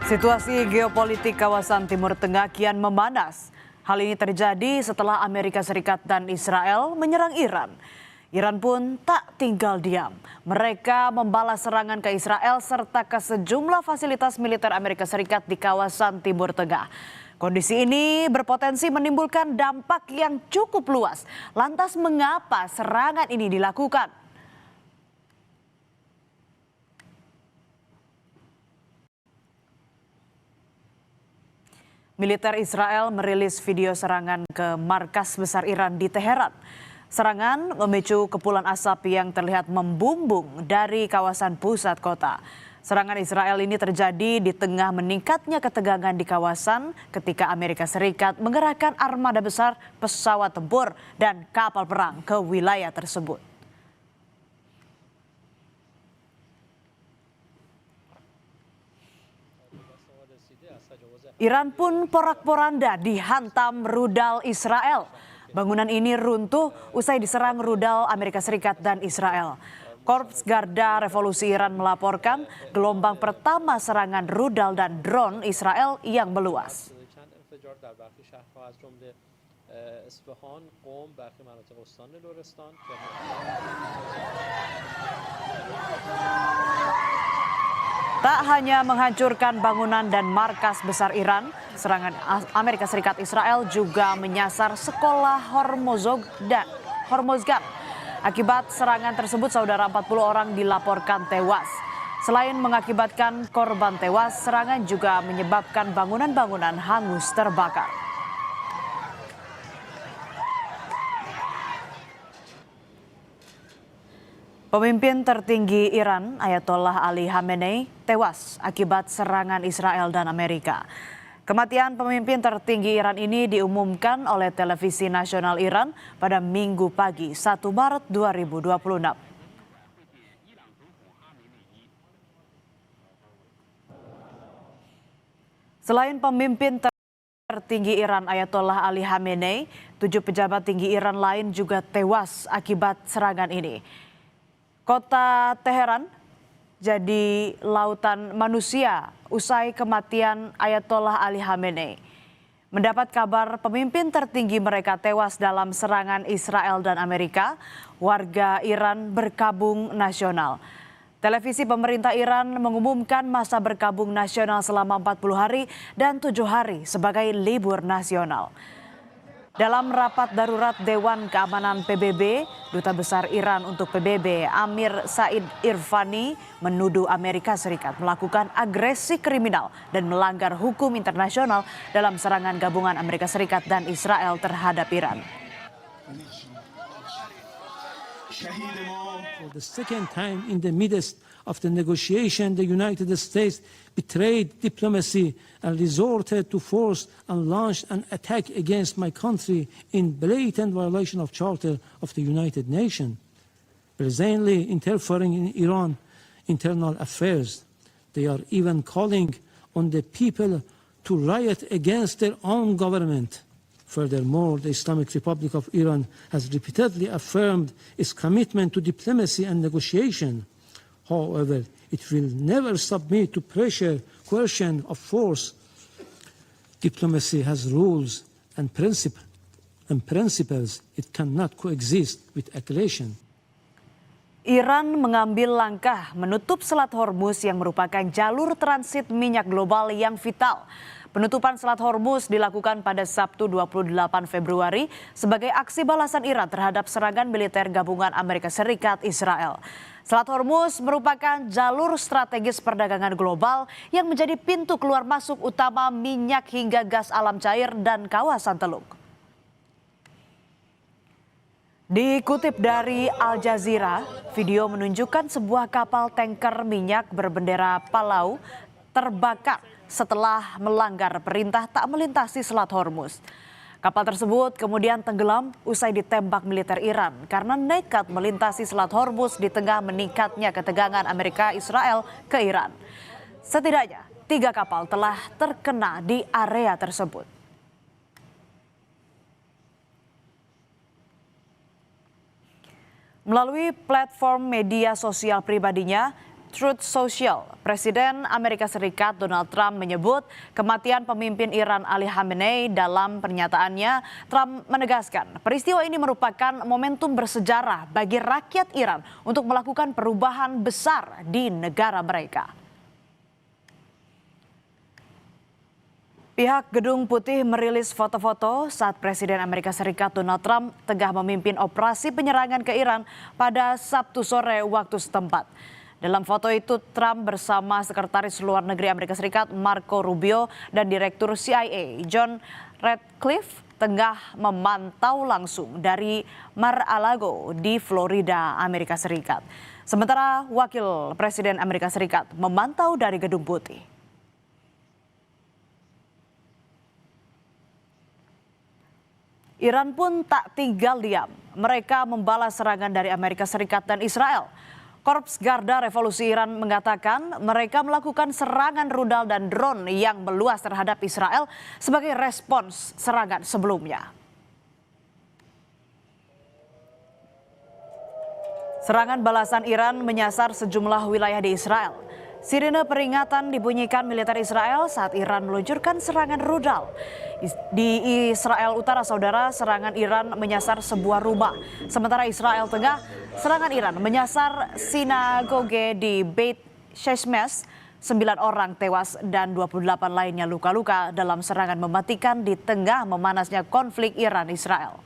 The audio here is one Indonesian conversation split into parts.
Situasi geopolitik kawasan Timur Tengah kian memanas. Hal ini terjadi setelah Amerika Serikat dan Israel menyerang Iran. Iran pun tak tinggal diam. Mereka membalas serangan ke Israel serta ke sejumlah fasilitas militer Amerika Serikat di kawasan Timur Tengah. Kondisi ini berpotensi menimbulkan dampak yang cukup luas. Lantas mengapa serangan ini dilakukan? Militer Israel merilis video serangan ke markas besar Iran di Teheran. Serangan memicu kepulan asap yang terlihat membumbung dari kawasan pusat kota. Serangan Israel ini terjadi di tengah meningkatnya ketegangan di kawasan ketika Amerika Serikat mengerahkan armada besar pesawat tempur dan kapal perang ke wilayah tersebut. Iran pun porak-poranda dihantam rudal Israel. Bangunan ini runtuh usai diserang rudal Amerika Serikat dan Israel. Korps Garda Revolusi Iran melaporkan gelombang pertama serangan rudal dan drone Israel yang meluas. Tak hanya menghancurkan bangunan dan markas besar Iran, serangan Amerika Serikat Israel juga menyasar sekolah Hormozgan. Akibat serangan tersebut, saudara 40 orang dilaporkan tewas. Selain mengakibatkan korban tewas, serangan juga menyebabkan bangunan-bangunan hangus terbakar. Pemimpin tertinggi Iran, Ayatollah Ali Khamenei, tewas akibat serangan Israel dan Amerika. Kematian pemimpin tertinggi Iran ini diumumkan oleh televisi nasional Iran pada Minggu pagi 1 Maret 2026. Selain pemimpin tertinggi Iran Ayatollah Ali Khamenei, 7 pejabat tinggi Iran lain juga tewas akibat serangan ini. Kota Teheran jadi lautan manusia usai kematian Ayatollah Ali Khamenei. Mendapat kabar pemimpin tertinggi mereka tewas dalam serangan Israel dan Amerika, warga Iran berkabung nasional. Televisi pemerintah Iran mengumumkan masa berkabung nasional selama 40 hari dan 7 hari sebagai libur nasional. Dalam rapat darurat Dewan Keamanan PBB, Duta Besar Iran untuk PBB Amir Said Irvani menuduh Amerika Serikat melakukan agresi kriminal dan melanggar hukum internasional dalam serangan gabungan Amerika Serikat dan Israel terhadap Iran. For the second time in the midst of the negotiation, the United States betrayed diplomacy and resorted to force and launched an attack against my country in blatant violation of Charter of the United Nations, presently interfering in Iran's internal affairs. They are even calling on the people to riot against their own government. Furthermore, the Islamic Republic of Iran has repeatedly affirmed its commitment to diplomacy and negotiation. However, it will never submit to pressure, coercion, or force. Diplomacy has rules and principles. It cannot coexist with aggression. Iran mengambil langkah menutup Selat Hormuz yang merupakan jalur transit minyak global yang vital. Penutupan Selat Hormuz dilakukan pada Sabtu 28 Februari sebagai aksi balasan Iran terhadap serangan militer gabungan Amerika Serikat Israel. Selat Hormuz merupakan jalur strategis perdagangan global yang menjadi pintu keluar masuk utama minyak hingga gas alam cair dan kawasan Teluk. Dikutip dari Al Jazeera, video menunjukkan sebuah kapal tanker minyak berbendera Palau terbakar setelah melanggar perintah tak melintasi Selat Hormuz. Kapal tersebut kemudian tenggelam usai ditembak militer Iran karena nekat melintasi Selat Hormuz di tengah meningkatnya ketegangan Amerika Israel ke Iran. Setidaknya 3 kapal telah terkena di area tersebut. Melalui platform media sosial pribadinya, Truth Social, Presiden Amerika Serikat Donald Trump menyebut kematian pemimpin Iran Ali Khamenei. Dalam pernyataannya, Trump menegaskan peristiwa ini merupakan momentum bersejarah bagi rakyat Iran untuk melakukan perubahan besar di negara mereka. Pihak Gedung Putih merilis foto-foto saat Presiden Amerika Serikat Donald Trump tengah memimpin operasi penyerangan ke Iran pada Sabtu sore waktu setempat. Dalam foto itu, Trump bersama Sekretaris Luar Negeri Amerika Serikat Marco Rubio dan Direktur CIA John Ratcliffe tengah memantau langsung dari Mar-a-Lago di Florida, Amerika Serikat. Sementara Wakil Presiden Amerika Serikat memantau dari Gedung Putih. Iran pun tak tinggal diam. Mereka membalas serangan dari Amerika Serikat dan Israel. Korps Garda Revolusi Iran mengatakan mereka melakukan serangan rudal dan drone yang meluas terhadap Israel sebagai respons serangan sebelumnya. Serangan balasan Iran menyasar sejumlah wilayah di Israel. Sirine peringatan dibunyikan militer Israel saat Iran meluncurkan serangan rudal. Di Israel Utara, saudara, serangan Iran menyasar sebuah rumah. Sementara Israel Tengah, serangan Iran menyasar sinagoge di Beit Shemesh. 9 orang tewas dan 28 lainnya luka-luka dalam serangan mematikan di tengah memanasnya konflik Iran-Israel.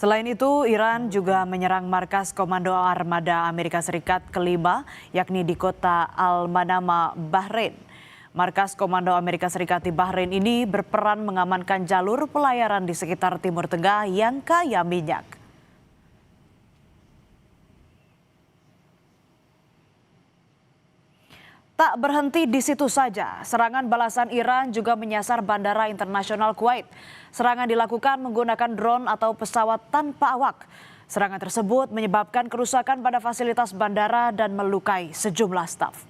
Selain itu, Iran juga menyerang markas Komando Armada Amerika Serikat kelima, yakni di kota Al-Manama, Bahrain. Markas Komando Amerika Serikat di Bahrain ini berperan mengamankan jalur pelayaran di sekitar Timur Tengah yang kaya minyak. Tak berhenti di situ saja, serangan balasan Iran juga menyasar Bandara Internasional Kuwait. Serangan dilakukan menggunakan drone atau pesawat tanpa awak. Serangan tersebut menyebabkan kerusakan pada fasilitas bandara dan melukai sejumlah staf.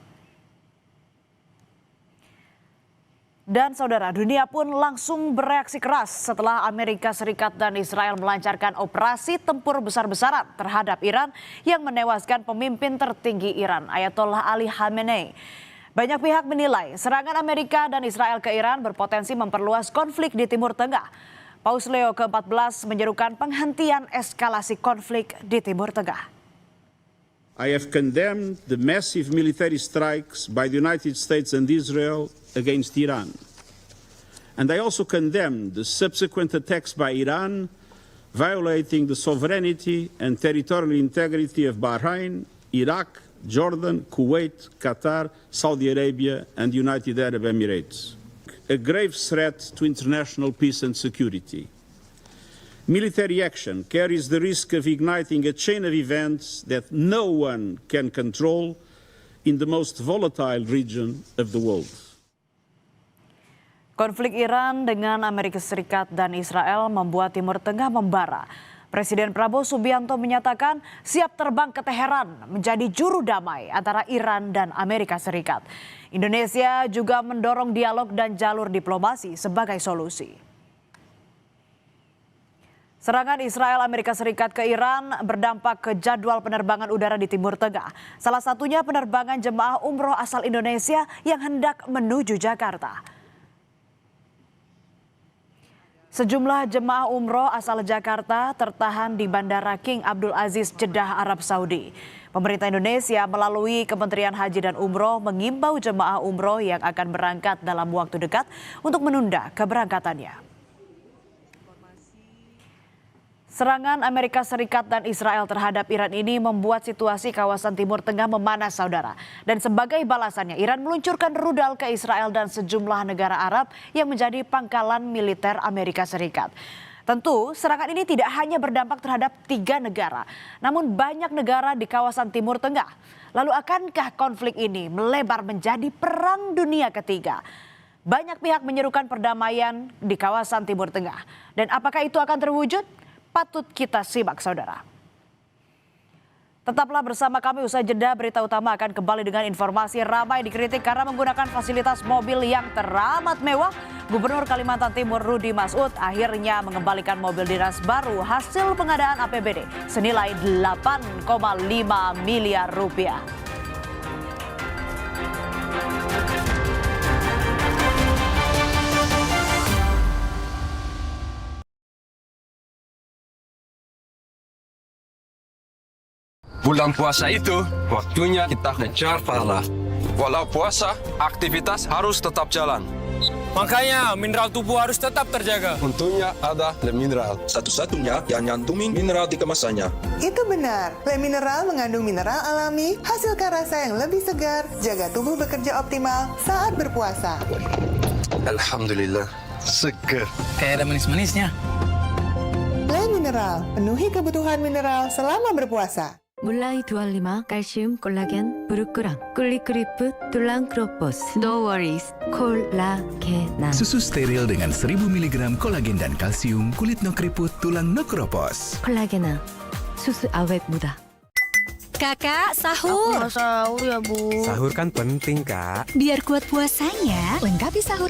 Dan saudara, dunia pun langsung bereaksi keras setelah Amerika Serikat dan Israel melancarkan operasi tempur besar-besaran terhadap Iran yang menewaskan pemimpin tertinggi Iran, Ayatollah Ali Khamenei. Banyak pihak menilai serangan Amerika dan Israel ke Iran berpotensi memperluas konflik di Timur Tengah. Paus Leo ke-14 menyerukan penghentian eskalasi konflik di Timur Tengah. I have condemned the massive military strikes by the United States and Israel against Iran. And I also condemn the subsequent attacks by Iran, violating the sovereignty and territorial integrity of Bahrain, Iraq, Jordan, Kuwait, Qatar, Saudi Arabia, and the United Arab Emirates. A grave threat to international peace and security. Military action carries the risk of igniting a chain of events that no one can control in the most volatile region of the world. Konflik Iran dengan Amerika Serikat dan Israel membuat Timur Tengah membara. Presiden Prabowo Subianto menyatakan siap terbang ke Teheran menjadi juru damai antara Iran dan Amerika Serikat. Indonesia juga mendorong dialog dan jalur diplomasi sebagai solusi. Serangan Israel Amerika Serikat ke Iran berdampak ke jadwal penerbangan udara di Timur Tengah. Salah satunya penerbangan jemaah umroh asal Indonesia yang hendak menuju Jakarta. Sejumlah jemaah umroh asal Jakarta tertahan di Bandara King Abdul Aziz, Jeddah, Arab Saudi. Pemerintah Indonesia melalui Kementerian Haji dan Umroh mengimbau jemaah umroh yang akan berangkat dalam waktu dekat untuk menunda keberangkatannya. Serangan Amerika Serikat dan Israel terhadap Iran ini membuat situasi kawasan Timur Tengah memanas, saudara. Dan sebagai balasannya, Iran meluncurkan rudal ke Israel dan sejumlah negara Arab yang menjadi pangkalan militer Amerika Serikat. Tentu, serangan ini tidak hanya berdampak terhadap 3 negara, namun banyak negara di kawasan Timur Tengah. Lalu akankah konflik ini melebar menjadi perang dunia ketiga? Banyak pihak menyerukan perdamaian di kawasan Timur Tengah. Dan apakah itu akan terwujud? Patut kita simak, saudara. Tetaplah bersama kami, usai jeda berita utama akan kembali dengan informasi ramai dikritik karena menggunakan fasilitas mobil yang teramat mewah. Gubernur Kalimantan Timur Rudy Masud akhirnya mengembalikan mobil dinas baru hasil pengadaan APBD senilai 8,5 miliar rupiah. Bulan puasa itu waktunya kita ngejar pahala. Walau puasa, aktivitas harus tetap jalan. Makanya mineral tubuh harus tetap terjaga. Untungnya ada Le Mineral. Satu-satunya yang nyantumin mineral di kemasannya. Itu benar. Le Mineral mengandung mineral alami, hasilkan rasa yang lebih segar, jaga tubuh bekerja optimal saat berpuasa. Alhamdulillah, seger. Kayak ada manis-manisnya. Le Mineral, penuhi kebutuhan mineral selama berpuasa. 물라이 두알리마, 칼슘, 콜라겐, 브루크랑, 꿀리크리프, 툴랑크로포스. No worries, 콜라겐. Susu steril dengan 1000 mg kolagen dan kalsium, kulit no keriput, tulang no keropos. 콜라겐아, 수수 awet muda. Kakak, sahur. Sahur ya, Bu. Sahur kan penting, Kak. Biar kuat puasanya, lengkapi sahur